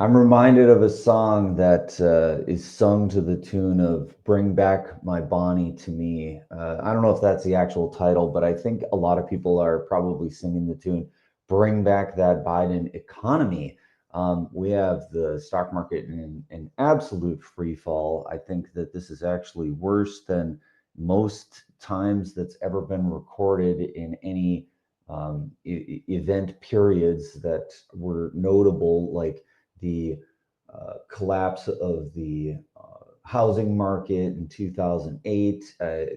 I'm reminded of a song that is sung to the tune of "Bring Back My Bonnie to Me." I don't know if that's the actual title, but I think a lot of people are probably singing the tune "Bring Back That Biden Economy." We have the stock market in an absolute free fall. I think that this is actually worse than most times that's ever been recorded in any event periods that were notable, like the collapse of the housing market in 2008.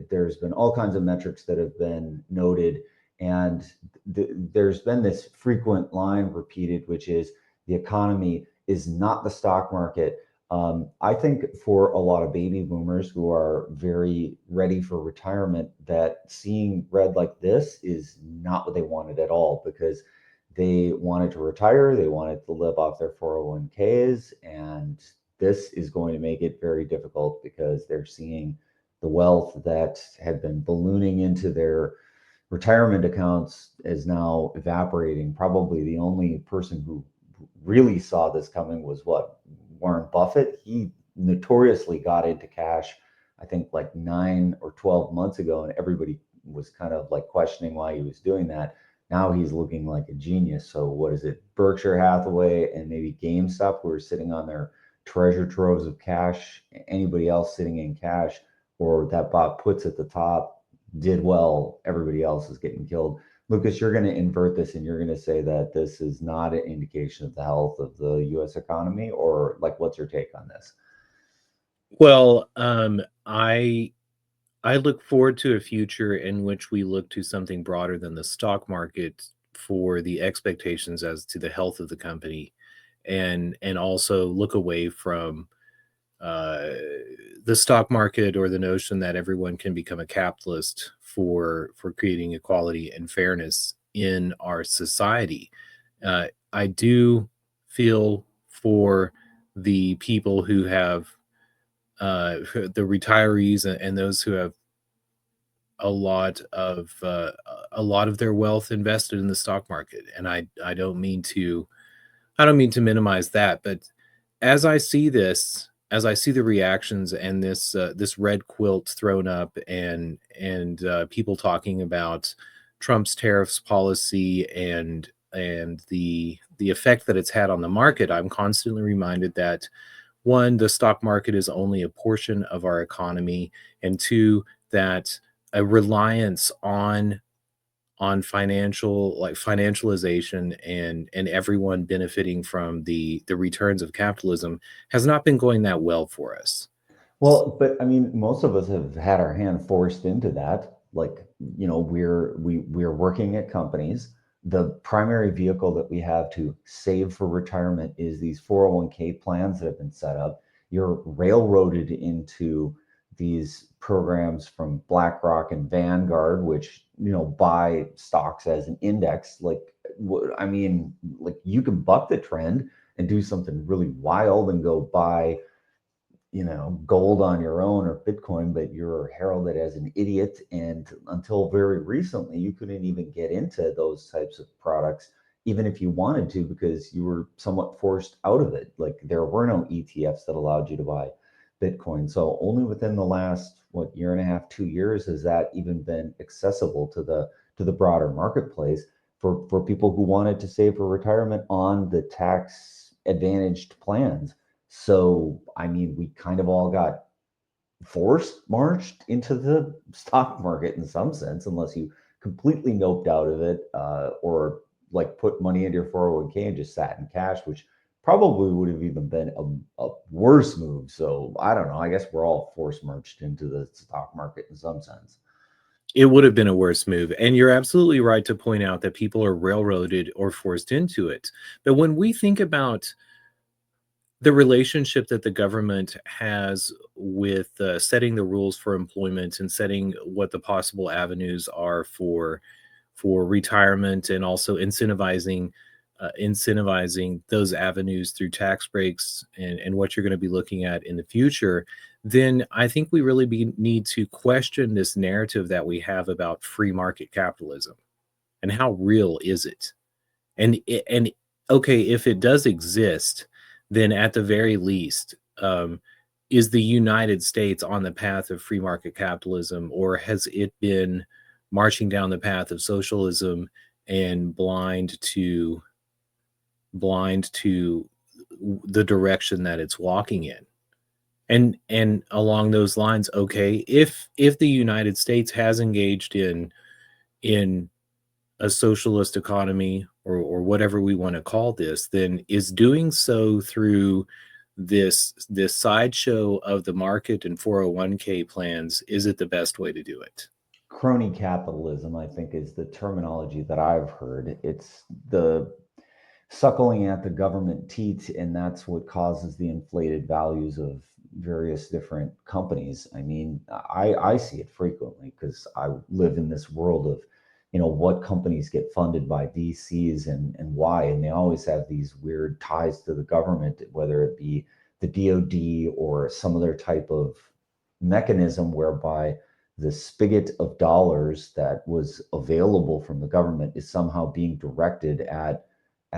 There's been all kinds of metrics that have been noted, and there's been this frequent line repeated, which is the economy is not the stock market. I think for a lot of baby boomers who are very ready for retirement, that seeing red like this is not what they wanted at all, because they wanted to retire, they wanted to live off their 401ks, and this is going to make it very difficult because they're seeing the wealth that had been ballooning into their retirement accounts is now evaporating. Probably the only person who really saw this coming was what, Warren Buffett. He notoriously got into cash, I think like 9 or 12 months ago, and everybody was kind of like questioning why he was doing that. Now he's looking like a genius. So what is it? Berkshire Hathaway and maybe GameStop, who are sitting on their treasure troves of cash. Anybody else sitting in cash or that bought puts at the top did well. Everybody else is getting killed. Lucas, you're going to invert this and you're going to say that this is not an indication of the health of the U.S. economy, or like, what's your take on this? Well, I look forward to a future in which we look to something broader than the stock market for the expectations as to the health of the company, and also look away from uh, the stock market or the notion that everyone can become a capitalist for creating equality and fairness in our society. I do feel for the people who have the retirees and those who have a lot of their wealth invested in the stock market, and I don't mean to minimize that, but as I see this, as I see the reactions and this red quilt thrown up, and people talking about Trump's tariffs policy and the effect that it's had on the market, I'm constantly reminded that one, the stock market is only a portion of our economy, and two, that a reliance on financial, like financialization, and everyone benefiting from the returns of capitalism has not been going that well for us. Well, but I mean, most of us have had our hand forced into that. Like, we're working at companies. The primary vehicle that we have to save for retirement is these 401k plans that have been set up. You're railroaded into these programs from BlackRock and Vanguard, which buy stocks as an index. Like, I mean, like, you can buck the trend and do something really wild and go buy gold on your own or Bitcoin, but you're heralded as an idiot. And until very recently, you couldn't even get into those types of products, even if you wanted to, because you were somewhat forced out of it. Like, there were no ETFs that allowed you to buy Bitcoin. So only within the last, what, year and a half, 2 years, has that even been accessible to the broader marketplace for people who wanted to save for retirement on the tax advantaged plans. So, I mean, we kind of all got forced marched into the stock market in some sense, unless you completely noped out of it, or like put money into your 401k and just sat in cash, which probably would have even been a worse move. So, I don't know. I guess we're all forced marched into the stock market in some sense. It would have been a worse move, and you're absolutely right to point out that people are railroaded or forced into it. But when we think about the relationship that the government has with setting the rules for employment and setting what the possible avenues are for retirement, and also incentivizing those avenues through tax breaks, and what you're going to be looking at in the future, then I think we really need to question this narrative that we have about free market capitalism, and how real is it? And okay, if it does exist, then at the very least, is the United States on the path of free market capitalism, or has it been marching down the path of socialism and blind to the direction that it's walking in? And along those lines, okay, if the United States has engaged in a socialist economy, or whatever we want to call this, then is doing so through this sideshow of the market and 401k plans, is it the best way to do it? Crony capitalism, I think, is the terminology that I've heard. It's the suckling at the government teat, and that's what causes the inflated values of various different companies. I mean, I see it frequently because I live in this world of, what companies get funded by VCs and why, and they always have these weird ties to the government, whether it be the DoD or some other type of mechanism whereby the spigot of dollars that was available from the government is somehow being directed at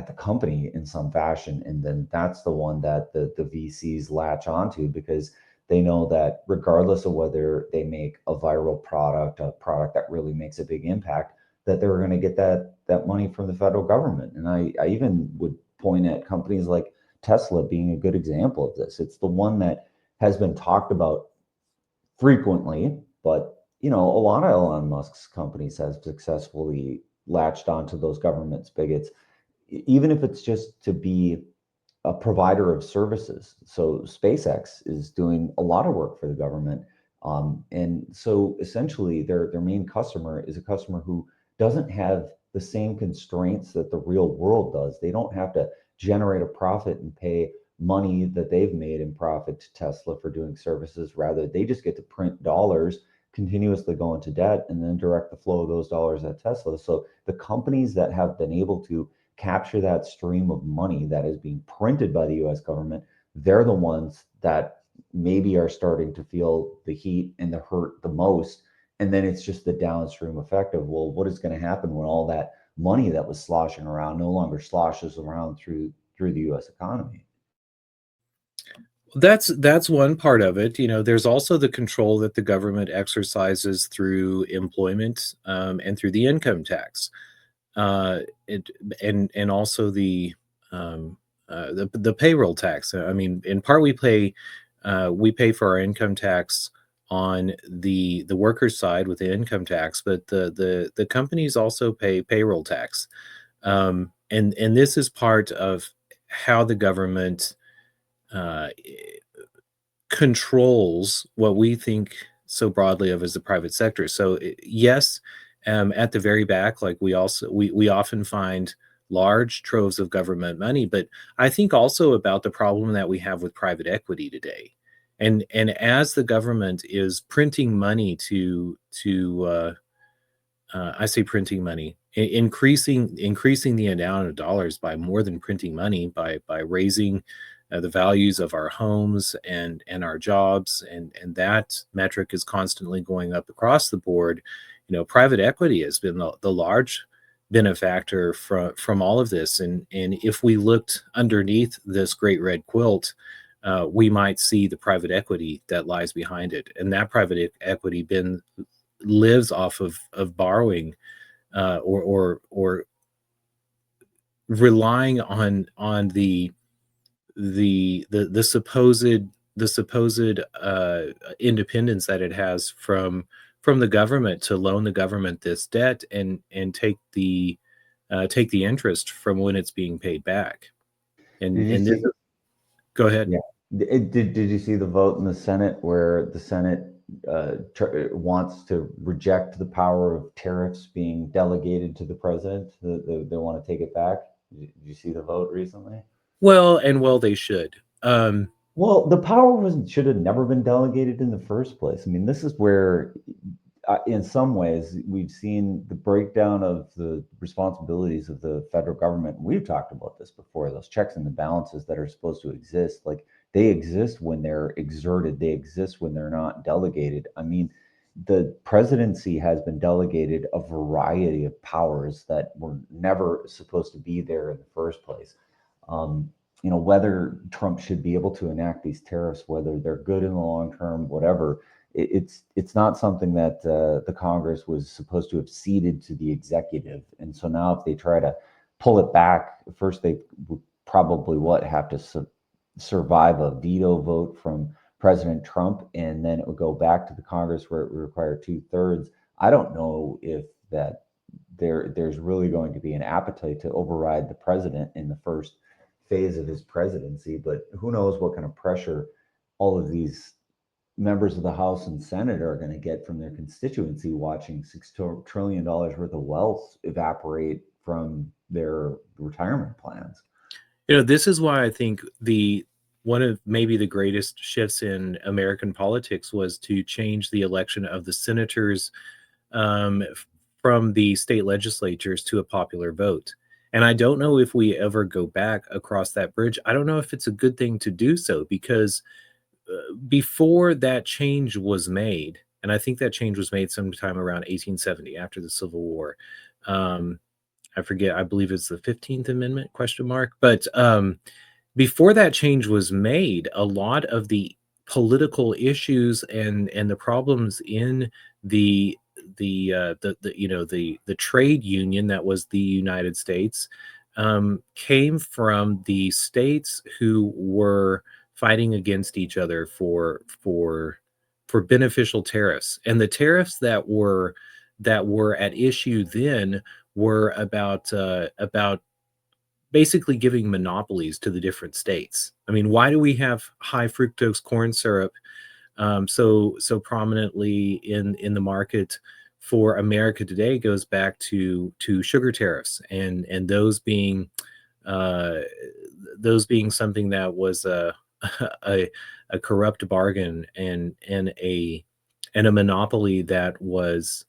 the company in some fashion. And then that's the one that the VCs latch onto, because they know that regardless of whether they make a viral product, a product that really makes a big impact, that they're going to get that money from the federal government. And I even would point at companies like Tesla being a good example of this. It's the one that has been talked about frequently, but a lot of Elon Musk's companies have successfully latched onto those government spigots, even if it's just to be a provider of services. So SpaceX is doing a lot of work for the government. And so essentially their main customer is a customer who doesn't have the same constraints that the real world does. They don't have to generate a profit and pay money that they've made in profit to Tesla for doing services. Rather, they just get to print dollars, continuously go into debt, and then direct the flow of those dollars at Tesla. So the companies that have been able to capture that stream of money that is being printed by the US government, they're the ones that maybe are starting to feel the heat and the hurt the most. And then it's just the downstream effect of, well, what is going to happen when all that money that was sloshing around no longer sloshes around through the US economy? That's one part of it. There's also the control that the government exercises through employment, and through the income tax, it, and also the payroll tax. I mean, in part we pay for our income tax on the workers' side with the income tax, but the companies also pay payroll tax, and this is part of how the government uh, controls what we think so broadly of as the private sector. So yes, at the very back, like we often find large troves of government money, but I think also about the problem that we have with private equity today. And as the government is printing money I say printing money, increasing the amount of dollars by more than printing money, by raising the values of our homes and our jobs, and that metric is constantly going up across the board. Private equity has been the large benefactor from all of this, and if we looked underneath this great red quilt, we might see the private equity that lies behind it, and that private equity lives off of borrowing, or relying on the supposed independence that it has from the government to loan the government this debt, and take the interest from when it's being paid back. and Did you and this see? is, go ahead. Yeah. Did you see the vote in the Senate where the Senate wants to reject the power of tariffs being delegated to the president? They want to take it back. Did you see the vote recently? Well, they should. Well, the power should have never been delegated in the first place. I mean, this is where, in some ways, we've seen the breakdown of the responsibilities of the federal government. We've talked about this before. Those checks and the balances that are supposed to exist, like they exist when they're exerted. They exist when they're not delegated. I mean, the presidency has been delegated a variety of powers that were never supposed to be there in the first place. Um, whether Trump should be able to enact these tariffs, whether they're good in the long term, whatever. It's not something that the Congress was supposed to have ceded to the executive. And so now, if they try to pull it back, first they would probably have to survive a veto vote from President Trump, and then it would go back to the Congress where it would require 2/3. I don't know if there's really going to be an appetite to override the president in the first phase of his presidency, but who knows what kind of pressure all of these members of the House and Senate are going to get from their constituency, watching $6 trillion worth of wealth evaporate from their retirement plans. This is why I think one of maybe the greatest shifts in American politics was to change the election of the senators from the state legislatures to a popular vote. And I don't know if we ever go back across that bridge. I don't know if it's a good thing to do so, because before that change was made, and I think that change was made sometime around 1870 after the Civil War. I forget, I believe it's the 15th Amendment, ? But before that change was made, a lot of the political issues and the problems in the trade union that was the United States came from the states who were fighting against each other for beneficial tariffs. And the tariffs that were at issue then were about basically giving monopolies to the different states. I mean, why do we have high fructose corn syrup so prominently in the market for America today? Goes back to sugar tariffs, and those being something that was a corrupt bargain and a monopoly that was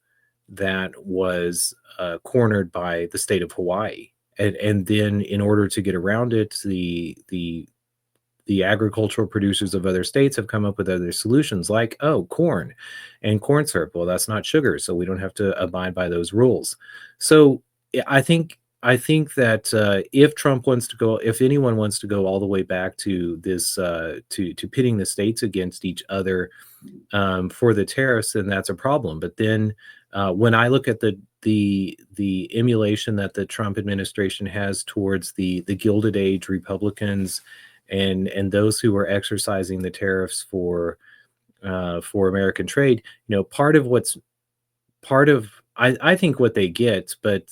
cornered by the state of Hawaii. And then, in order to get around it, the agricultural producers of other states have come up with other solutions, like, corn and corn syrup. Well, that's not sugar, so we don't have to abide by those rules. So I think that if anyone wants to go all the way back to this, to pitting the states against each other for the tariffs, then that's a problem. But then when I look at the emulation that the Trump administration has towards the Gilded Age Republicans and those who are exercising the tariffs for American trade, I think what they get, but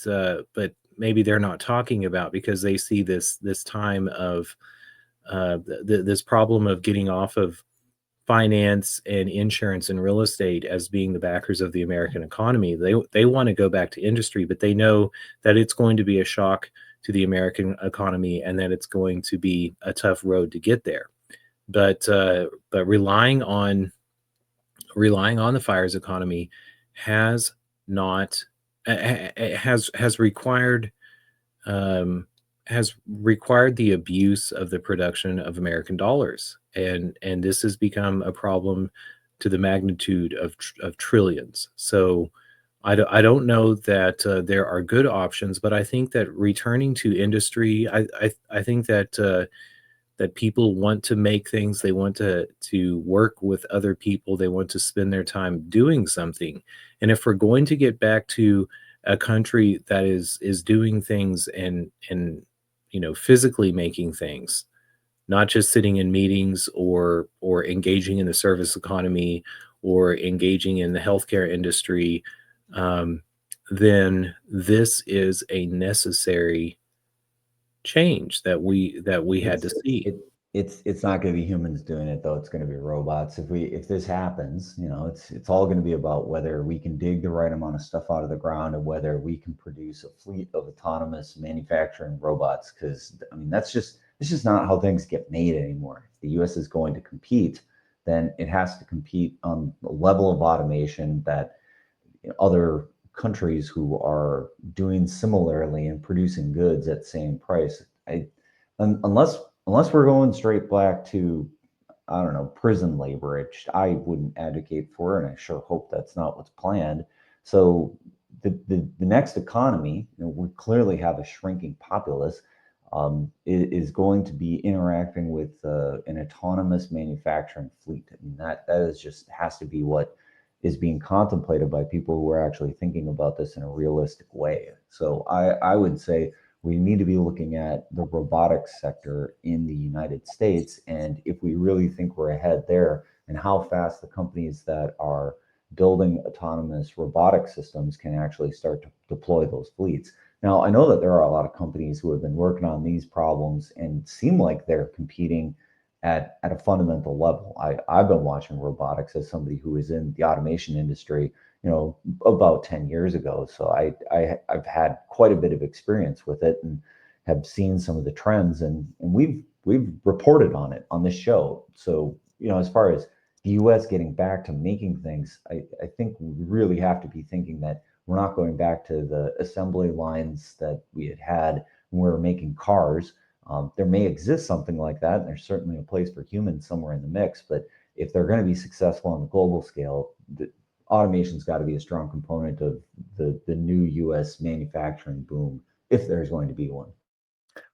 maybe they're not talking about, because they see this time of this problem of getting off of finance and insurance and real estate as being the backers of the American economy. They want to go back to industry, but they know that it's going to be a shock to the American economy and that it's going to be a tough road to get there. But relying on the fires economy has not has required the abuse of the production of American dollars, and this has become a problem to the magnitude of trillions. So I don't know that there are good options, but I think that returning to industry, I think that that people want to make things, they want to work with other people, they want to spend their time doing something. And if we're going to get back to a country that is doing things and physically making things, not just sitting in meetings or engaging in the service economy or engaging in the healthcare industry, then this is a necessary change that we had to see. It's not going to be humans doing it, though. It's going to be robots. If this happens, it's all going to be about whether we can dig the right amount of stuff out of the ground and whether we can produce a fleet of autonomous manufacturing robots. Because it's just not how things get made anymore. If the U.S. is going to compete, then it has to compete on the level of automation that other countries who are doing similarly and producing goods at the same price. Unless we're going straight back to, I don't know, prison labor, which I wouldn't advocate for, and I sure hope that's not what's planned. So the next economy, we clearly have a shrinking populace. is going to be interacting with an autonomous manufacturing fleet. I mean, that is just has to be what is being contemplated by people who are actually thinking about this in a realistic way. So I would say we need to be looking at the robotics sector in the United States. And if we really think we're ahead there, and how fast the companies that are building autonomous robotic systems can actually start to deploy those fleets. Now, I know that there are a lot of companies who have been working on these problems and seem like they're competing at a fundamental level. I've been watching robotics as somebody who is in the automation industry, about 10 years ago. So I've had quite a bit of experience with it and have seen some of the trends, and we've reported on it on this show. So, as far as the US getting back to making things, I think we really have to be thinking that we're not going back to the assembly lines that we had when we were making cars. There may exist something like that, and there's certainly a place for humans somewhere in the mix. But if they're going to be successful on the global scale, automation's got to be a strong component of the new U.S. manufacturing boom, if there's going to be one.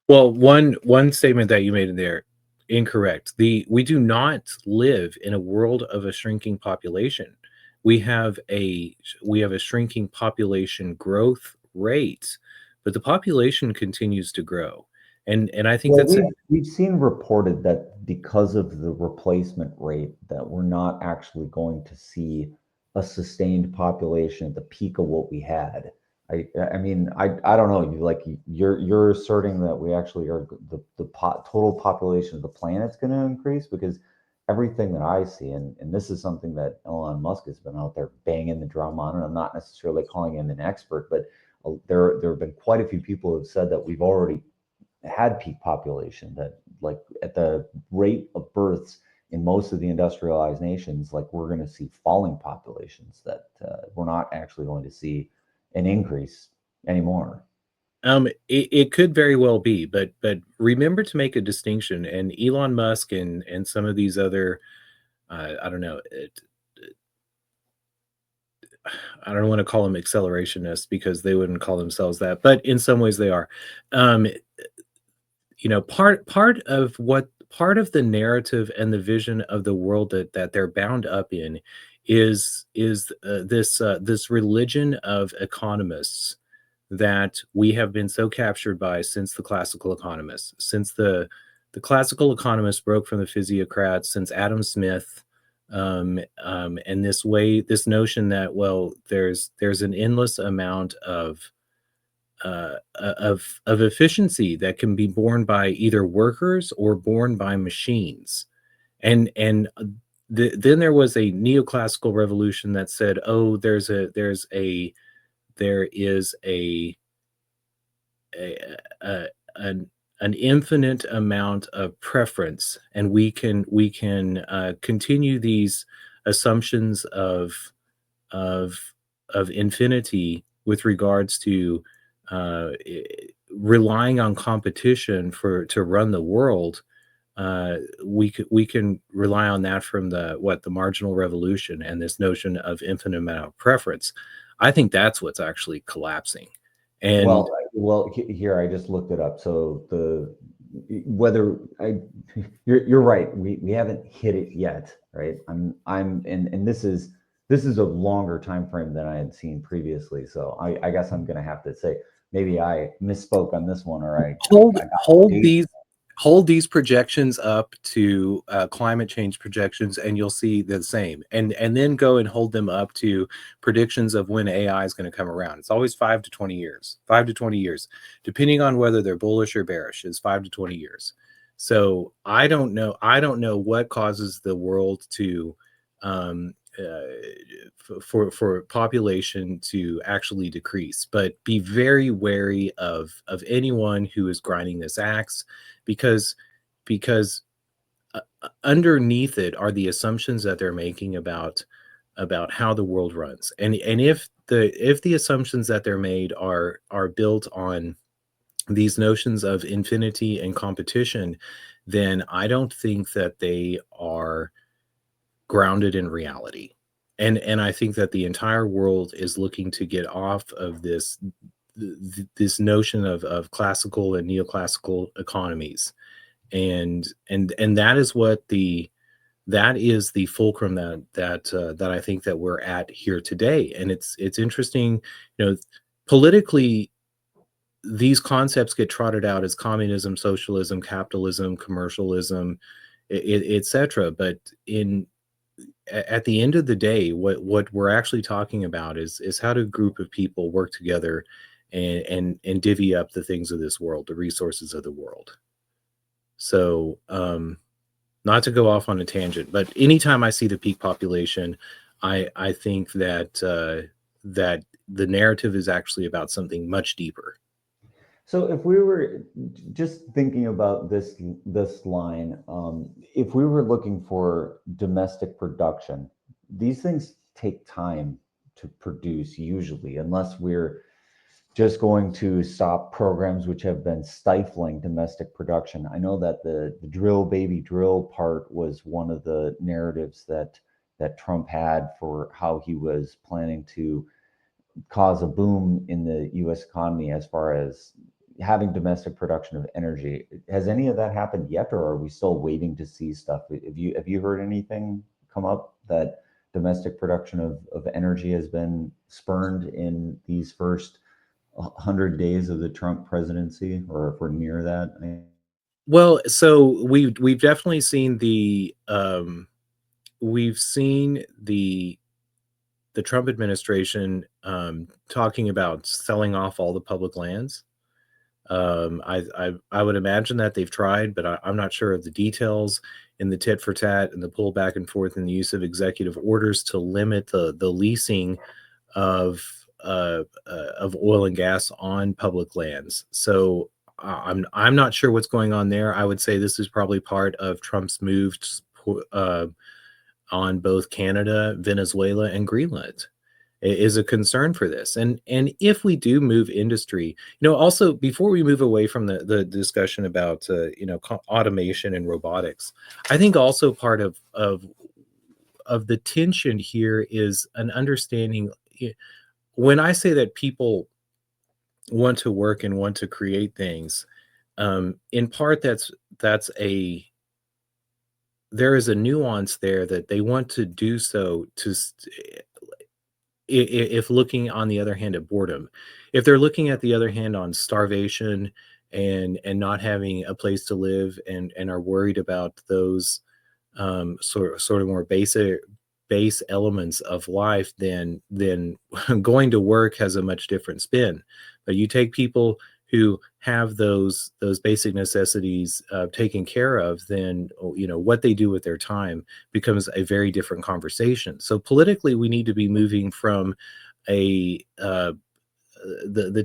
Well, one statement that you made in there, incorrect. We do not live in a world of a shrinking population. We have a shrinking population growth rate, but the population continues to grow. And I think Well, that's we've seen reported that because of the replacement rate, that we're not actually going to see a sustained population at the peak of what we had. I mean, I don't know. You're asserting that we actually are total population of the planet's going to increase, because everything that I see, and this is something that Elon Musk has been out there banging the drum on, and I'm not necessarily calling him an expert, but there have been quite a few people who have said that we've already had peak population, that like at the rate of births in most of the industrialized nations, like we're going to see falling populations, that we're not actually going to see an increase anymore. it could very well be, but remember to make a distinction. And Elon Musk and some of these other, I don't know, I don't want to call them accelerationists because they wouldn't call themselves that, but in some ways they are. Um, part of the narrative and the vision of the world that they're bound up in is this religion of economists that we have been so captured by since the classical economists, since the classical economists broke from the physiocrats, since Adam Smith, and this notion that, well, there's an endless amount of efficiency that can be borne by either workers or borne by machines. And then there was a neoclassical revolution that said, oh, there is a an infinite amount of preference, and we can continue these assumptions of infinity with regards to uh, i- relying on competition to run the world. We can rely on that from the marginal revolution and this notion of infinite amount of preference. I think that's what's actually collapsing. And Here I just looked it up. So whether I, you're right. We haven't hit it yet, right? And this is a longer time frame than I had seen previously. So I guess I'm gonna have to say maybe I misspoke on this one, or hold I got the hold date. these projections up to climate change projections, and you'll see the same. And then go and hold them up to predictions of when AI is going to come around. It's always 5 to 20 years. 5 to 20 years, depending on whether they're bullish or bearish, is 5 to 20 years. So I don't know what causes the world to um, for population to actually decrease, but be very wary of anyone who is grinding this axe, because because underneath it are the assumptions that they're making about how the world runs. And if the assumptions that they're made are built on these notions of infinity and competition, then I don't think that they are grounded in reality. And I think that the entire world is looking to get off of this notion of classical and neoclassical economies, and that is the fulcrum that I think that we're at here today. And it's interesting, politically, these concepts get trotted out as communism, socialism, capitalism, commercialism, etc. But at the end of the day, what we're actually talking about is how do a group of people work together and divvy up the things of this world, the resources of the world. So, not to go off on a tangent, but anytime I see the peak population, I think that the narrative is actually about something much deeper. So if we were just thinking about this line, if we were looking for domestic production, these things take time to produce usually, unless we're just going to stop programs which have been stifling domestic production. I know that the drill baby drill part was one of the narratives that Trump had for how he was planning to cause a boom in the US economy as far as having domestic production of energy. Has any of that happened yet, or are we still waiting to see stuff? Have you heard anything come up that domestic production of energy has been spurned in these first 100 days of the Trump presidency, or if we're near that? Well, so we've definitely seen the Trump administration talking about selling off all the public lands. I would imagine that they've tried, but I'm not sure of the details in the tit for tat and the pull back and forth and the use of executive orders to limit the leasing of oil and gas on public lands. So I'm not sure what's going on there. I would say this is probably part of Trump's move on both Canada, Venezuela, and Greenland. Is a concern for this. And if we do move industry, also before we move away from the discussion about automation and robotics, I think also part of the tension here is an understanding. When I say that people want to work and want to create things, in part there is a nuance there that they want to do so if looking on the other hand at boredom. If they're looking at the other hand on starvation and not having a place to live and are worried about those sort of more base elements of life, then going to work has a much different spin. But you take people who have those basic necessities taken care of, then what they do with their time becomes a very different conversation. So politically, we need to be moving from the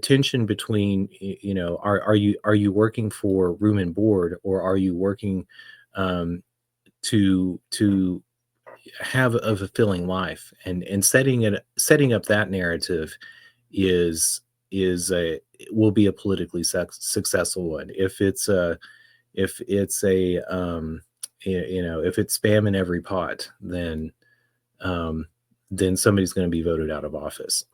tension between are you working for room and board, or are you working to have a fulfilling life, and setting up that narrative will be a politically successful one. If it's if it's spam in every pot, then somebody's going to be voted out of office.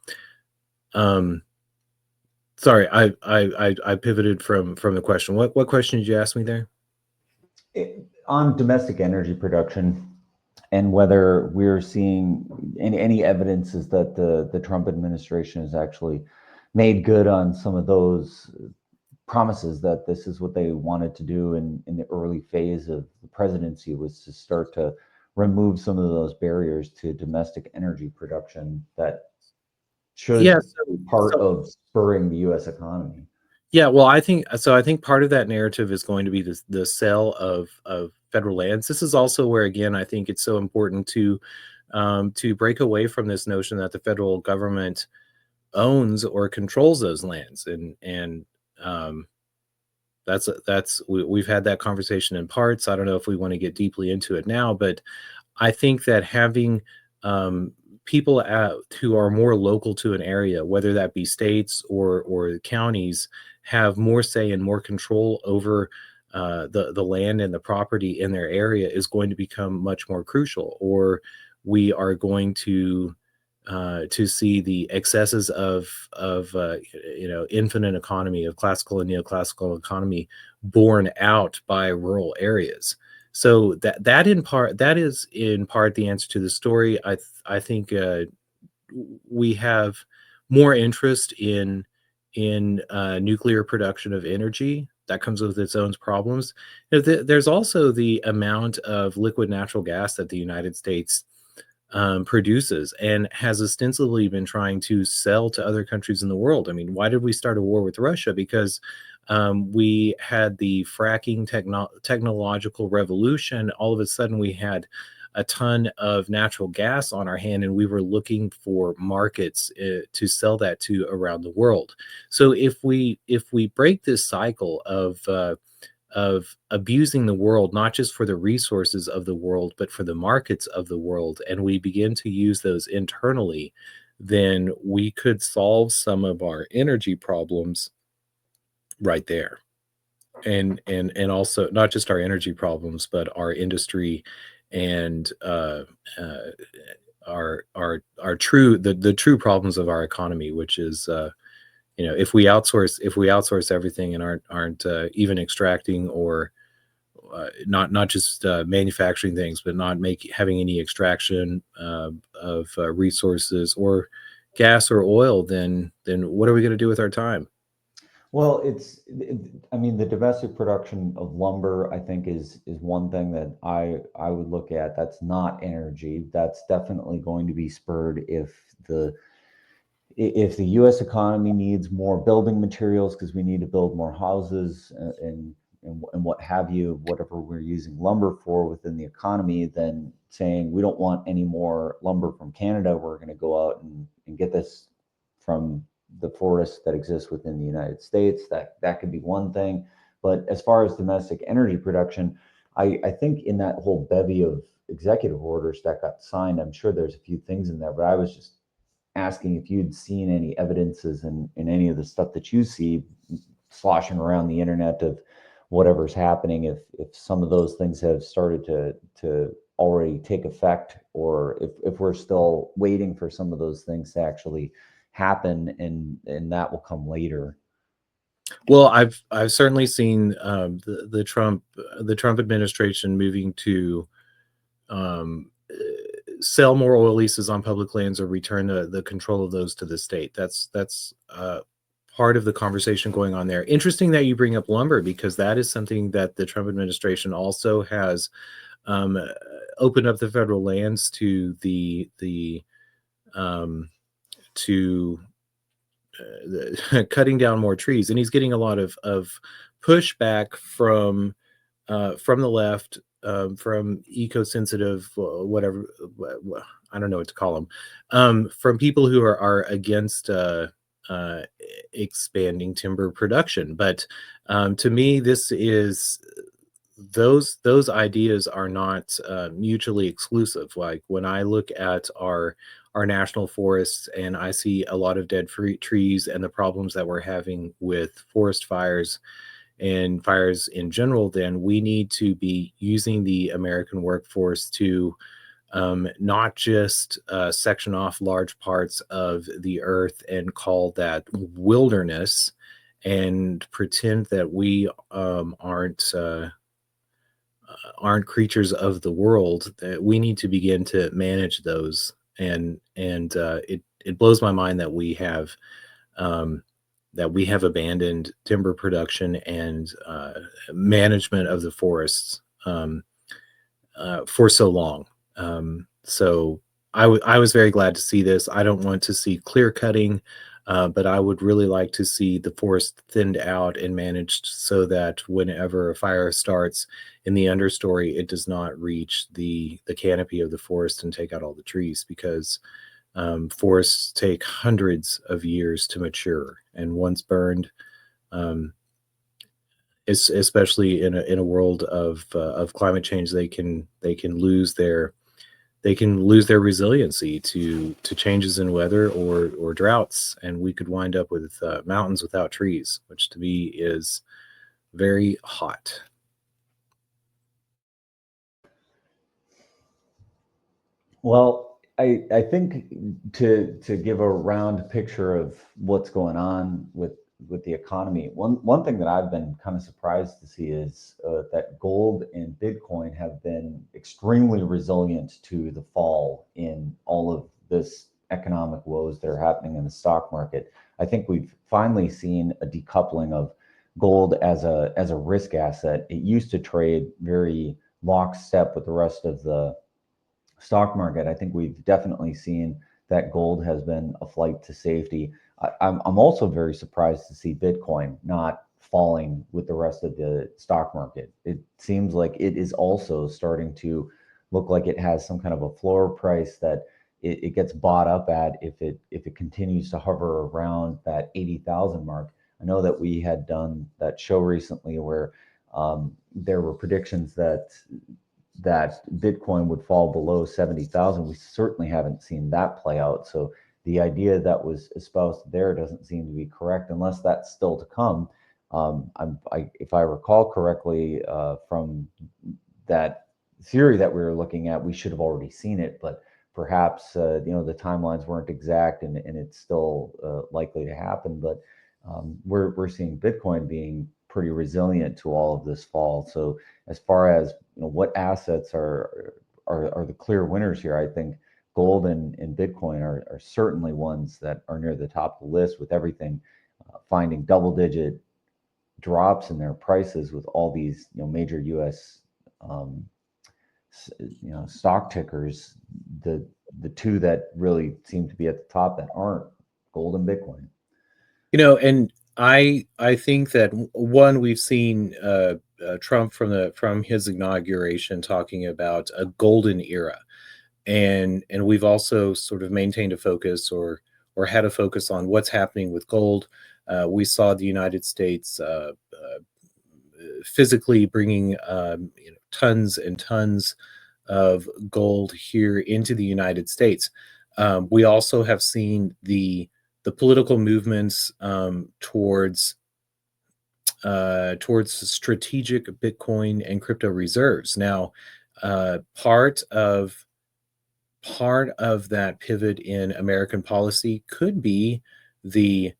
Sorry, I pivoted from the question. What question did you ask me there? On domestic energy production, and whether we're seeing any evidences that the Trump administration has actually made good on some of those promises, that this is what they wanted to do in the early phase of the presidency, was to start to remove some of those barriers to domestic energy production that should be part of spurring the U.S. economy. Yeah, well, I think part of that narrative is going to be the sale of federal lands. This is also where, again, I think it's so important to break away from this notion that the federal government owns or controls those lands, and we've had that conversation in parts. I don't know if we want to get deeply into it now, but I think that having people who are more local to an area, whether that be states or counties, have more say and more control over the land and the property in their area is going to become much more crucial, or we are going to to see the excesses of infinite economy, of classical and neoclassical economy, borne out by rural areas. So that is in part the answer to the story. I think we have more interest in nuclear production of energy. That comes with its own problems. There's also the amount of liquid natural gas that the United States produces and has ostensibly been trying to sell to other countries in the world. I mean, why did we start a war with Russia? Because we had the fracking technological revolution. All of a sudden, we had a ton of natural gas on our hand, and we were looking for markets to sell that to around the world. So if we break this cycle of abusing the world, not just for the resources of the world, but for the markets of the world, and we begin to use those internally, then we could solve some of our energy problems right there. And also not just our energy problems, but our industry and our true the true problems of our economy, which is if we outsource everything and aren't even extracting or not just manufacturing things, but not having any extraction of resources or gas or oil, then what are we going to do with our time? Well, I mean, the domestic production of lumber, I think, is one thing that I would look at. That's not energy. That's definitely going to be spurred if the U.S. economy needs more building materials because we need to build more houses and what have you, whatever we're using lumber for within the economy, then saying we don't want any more lumber from Canada, we're going to go out and get this from the forests that exist within the United States. That could be one thing. But as far as domestic energy production, I think in that whole bevy of executive orders that got signed, I'm sure there's a few things in there, but I was just asking if you'd seen any evidences in any of the stuff that you see sloshing around the internet of whatever's happening, if some of those things have started to already take effect, or if we're still waiting for some of those things to actually happen and that will come later. Well, I've certainly seen the Trump administration moving to sell more oil leases on public lands or return the control of those to the state. That's part of the conversation going on there. Interesting that you bring up lumber, because that is something that the Trump administration also has opened up the federal lands to cutting down more trees, and he's getting a lot of pushback from the left, from eco-sensitive, whatever, I don't know what to call them, from people who are against expanding timber production. But to me, those ideas are not mutually exclusive. Like when I look at our national forests and I see a lot of dead trees and the problems that we're having with forest fires and fires in general, then we need to be using the American workforce to not just section off large parts of the earth and call that wilderness and pretend that we aren't creatures of the world. That we need to begin to manage those, and it blows my mind that we have abandoned timber production and management of the forests for so long. So I was very glad to see this. I don't want to see clear cutting, but I would really like to see the forest thinned out and managed so that whenever a fire starts in the understory, it does not reach the canopy of the forest and take out all the trees, because forests take hundreds of years to mature, and once burned, especially in a world of climate change, they can lose their resiliency to changes in weather or droughts, and we could wind up with mountains without trees, which to me is very hot. Well, I think to give a round picture of what's going on with the economy, one thing that I've been kind of surprised to see is that gold and Bitcoin have been extremely resilient to the fall in all of this economic woes that are happening in the stock market. I think we've finally seen a decoupling of gold as a risk asset. It used to trade very lockstep with the rest of the stock market. I think we've definitely seen that gold has been a flight to safety. I'm also very surprised to see Bitcoin not falling with the rest of the stock market. It seems like it is also starting to look like it has some kind of a floor price that it gets bought up at if it continues to hover around that 80,000 mark. I know that we had done that show recently where there were predictions that Bitcoin would fall below 70,000. We certainly haven't seen that play out. So the idea that was espoused there doesn't seem to be correct, unless that's still to come. If I recall correctly from that theory that we were looking at, we should have already seen it, but perhaps the timelines weren't exact, and it's still likely to happen. But we're seeing Bitcoin being pretty resilient to all of this fall. So as far as what assets are the clear winners here, I think gold and Bitcoin are certainly ones that are near the top of the list, with everything finding double-digit drops in their prices, with all these major U.S. Stock tickers. The two that really seem to be at the top that aren't, gold and Bitcoin. And I think that one, we've seen Trump from his inauguration talking about a golden era, and we've also sort of maintained a focus or had a focus on what's happening with gold. We saw the United States physically bringing tons and tons of gold here into the United States. We also have seen the political movements towards strategic Bitcoin and crypto reserves. Now, part of that pivot in American policy could be the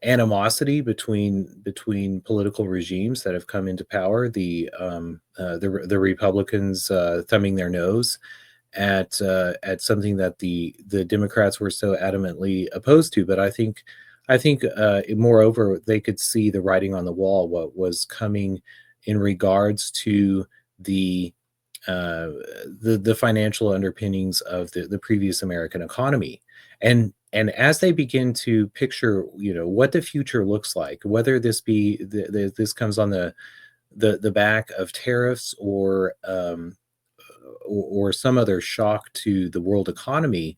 animosity between political regimes that have come into power. The Republicans thumbing their nose at something that the Democrats were so adamantly opposed to. But I think moreover, they could see the writing on the wall, what was coming in regards to the financial underpinnings of the previous American economy. And as they begin to picture, what the future looks like, whether this comes on the back of tariffs or some other shock to the world economy,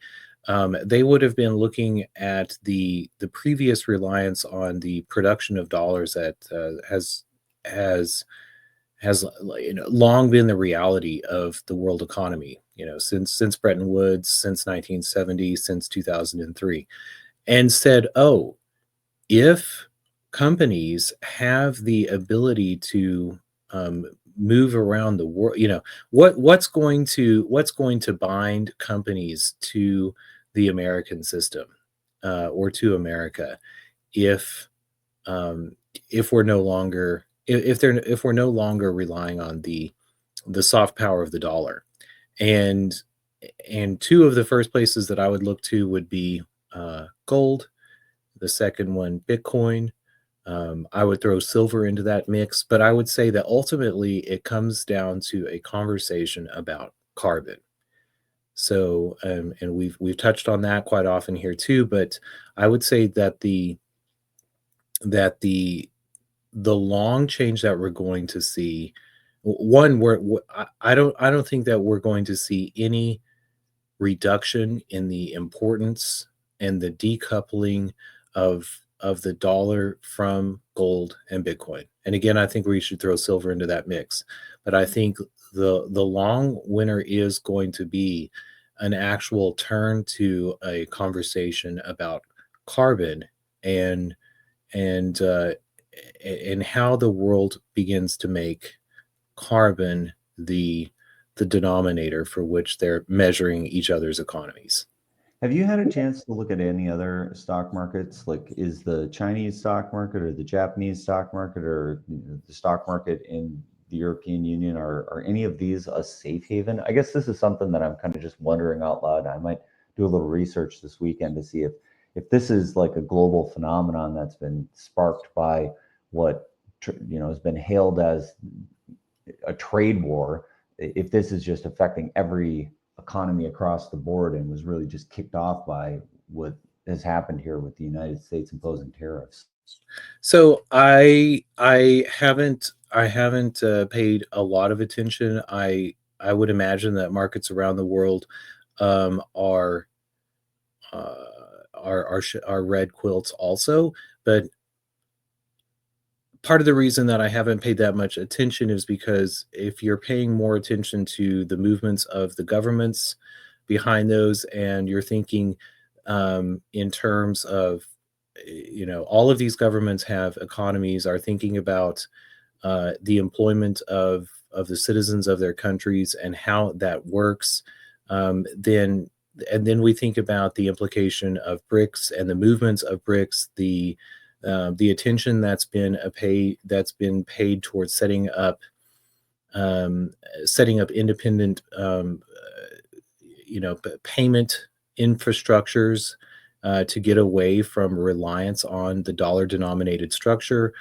they would have been looking at the previous reliance on the production of dollars that has long been the reality of the world economy, since Bretton Woods, since 1970, since 2003, and said, oh, if companies have the ability to move around the world, what's going to bind companies to the American system or to America if we're no longer if we're no longer relying on the soft power of the dollar. And two of the first places that I would look to would be gold, the second one Bitcoin. I would throw silver into that mix, but I would say that ultimately it comes down to a conversation about carbon. So, and we've touched on that quite often here too, but I would say that the long change that we're going to see, one, I don't think that we're going to see any reduction in the importance and the decoupling of the dollar from gold and Bitcoin. And again, I think we should throw silver into that mix. But I think the long winner is going to be an actual turn to a conversation about carbon and how the world begins to make carbon the the denominator for which they're measuring each other's economies. Have you had a chance to look at any other stock markets? Like, is the Chinese stock market or the Japanese stock market or the stock market in the European Union, are any of these a safe haven? I guess this is something that I'm kind of just wondering out loud. I might do a little research this weekend to see if this is like a global phenomenon that's been sparked by what has been hailed as a trade war. If this is just affecting every economy across the board and was really just kicked off by what has happened here with the United States imposing tariffs. So I haven't paid a lot of attention. I would imagine that markets around the world are are red quilts also, but part of the reason that I haven't paid that much attention is because if you're paying more attention to the movements of the governments behind those, and you're thinking in terms of, all of these governments have economies, are thinking about the employment of the citizens of their countries and how that works, then and then we think about the implication of BRICS and the movements of BRICS, the attention that's been paid towards setting up independent payment infrastructures to get away from reliance on the dollar denominated structure,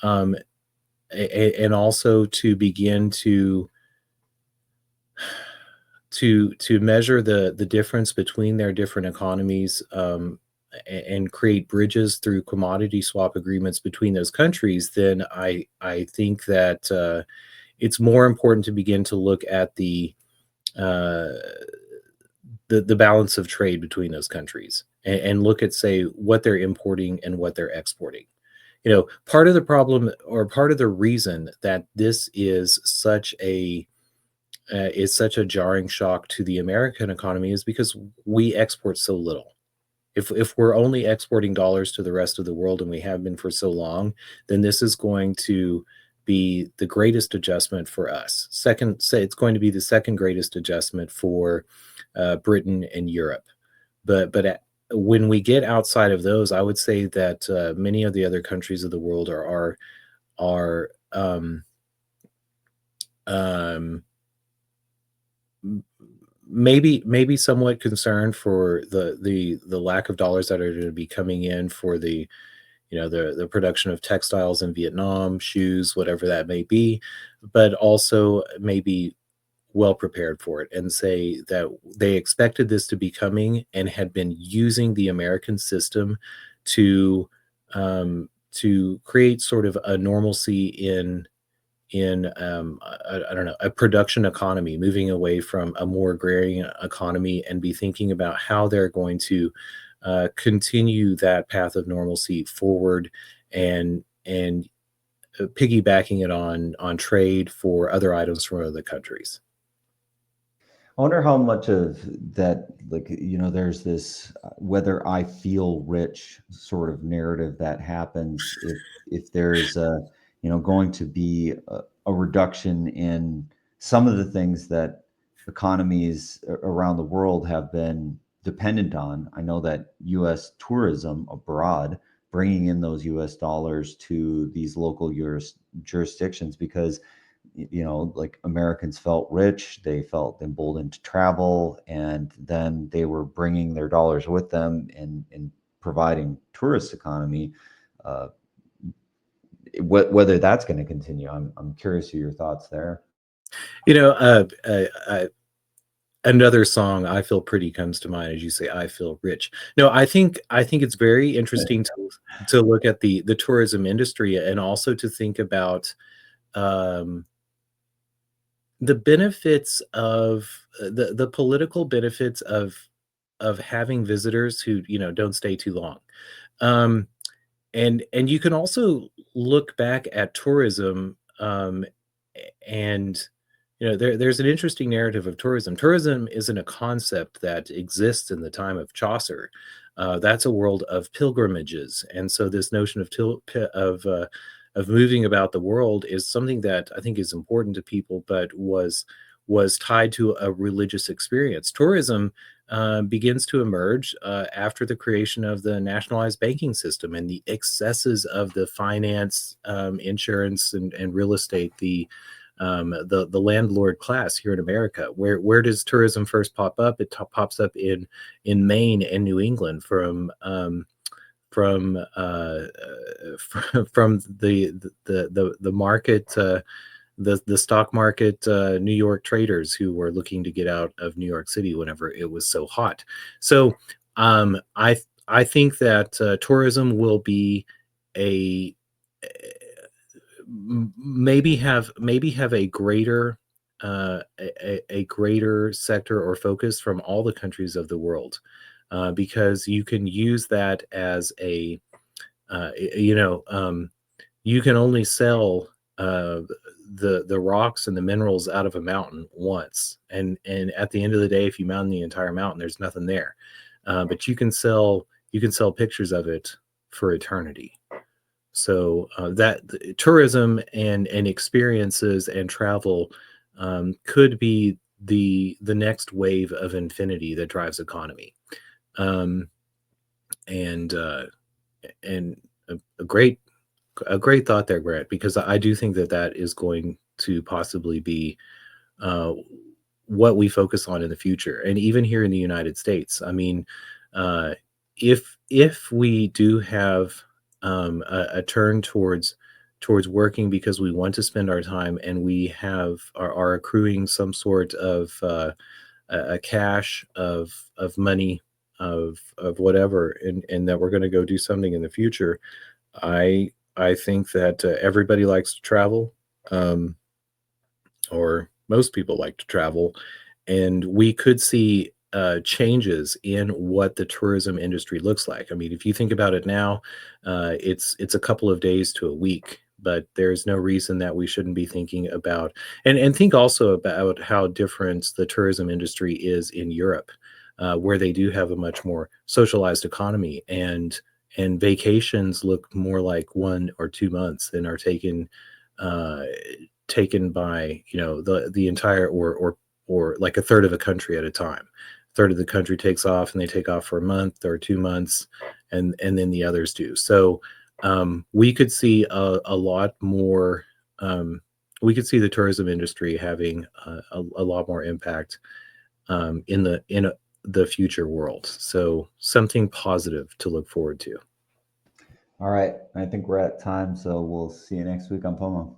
um, and also to begin to measure the difference between their different economies, and create bridges through commodity swap agreements between those countries. Then I think that it's more important to begin to look at uh, the balance of trade between those countries, and look at, say, what they're importing and what they're exporting. Part of the problem, or part of the reason that this is such a jarring shock to the American economy, is because we export so little. If we're only exporting dollars to the rest of the world, and we have been for so long, then this is going to be the greatest adjustment for us. Second, say it's going to be the second greatest adjustment for Britain and Europe. When we get outside of those, I would say that many of the other countries of the world are um, maybe somewhat concerned for the lack of dollars that are going to be coming in for the production of textiles in Vietnam, shoes, whatever that may be, but also maybe well prepared for it, and say that they expected this to be coming and had been using the American system to create sort of a normalcy in I don't know, a production economy, moving away from a more agrarian economy, and be thinking about how they're going to continue that path of normalcy forward, and piggybacking it on trade for other items from other countries. I wonder how much of that, like, there's this whether I feel rich sort of narrative that happens if there's going to be a reduction in some of the things that economies around the world have been dependent on. I know that U.S. tourism abroad, bringing in those U.S. dollars to these local jurisdictions, because like Americans felt rich, they felt emboldened to travel, and then they were bringing their dollars with them and providing tourist economy. Uh, whether that's going to continue, I'm curious of your thoughts there. You know, uh, uh, uh, Another song, "I Feel Pretty," comes to mind as you say, "I feel rich." No, I think it's very interesting to look at the tourism industry, and also to think about um, the benefits of the political benefits of having visitors who don't stay too long. Um, and you can also look back at tourism, and there's an interesting narrative of tourism. Tourism isn't a concept that exists in the time of Chaucer. That's a world of pilgrimages, and so this notion of moving about the world is something that I think is important to people, but was tied to a religious experience. Tourism begins to emerge after the creation of the nationalized banking system and the excesses of the finance, insurance, and real estate, the landlord class here in America. Where does tourism first pop up? It pops up in Maine and New England from from the market, the stock market, New York traders who were looking to get out of New York City whenever it was so hot. So I think that tourism will be a maybe have a greater a greater sector or focus from all the countries of the world, because you can use that as a you know you can only sell the rocks and the minerals out of a mountain once, and at the end of the day, if you mountain the entire mountain, there's nothing there. But you can sell pictures of it for eternity. So that tourism and experiences and travel could be the next wave of infinity that drives economy. Um, and and a great thought there, Grant, because I do think that that is going to possibly be uh, what we focus on in the future, and even here in the United States. I mean, uh, if we do have a turn towards working because we want to spend our time, and we are accruing some sort of a cache of money, of whatever, and that we're going to go do something in the future. I think that everybody likes to travel, um, or most people like to travel, and we could see changes in what the tourism industry looks like. I mean, if you think about it now, it's a couple of days to a week, but there's no reason that we shouldn't be thinking about, and think also about how different the tourism industry is in Europe, where they do have a much more socialized economy, and vacations look more like 1 or 2 months than are uh, taken by the entire, or like a third of a country at a time. A third of the country takes off, and they take off for a month or 2 months, and then the others do. So we could see a lot more. We could see the tourism industry having a lot more impact in the future world. So something positive to look forward to. All right. I think we're at time, so we'll see you next week on Pomo.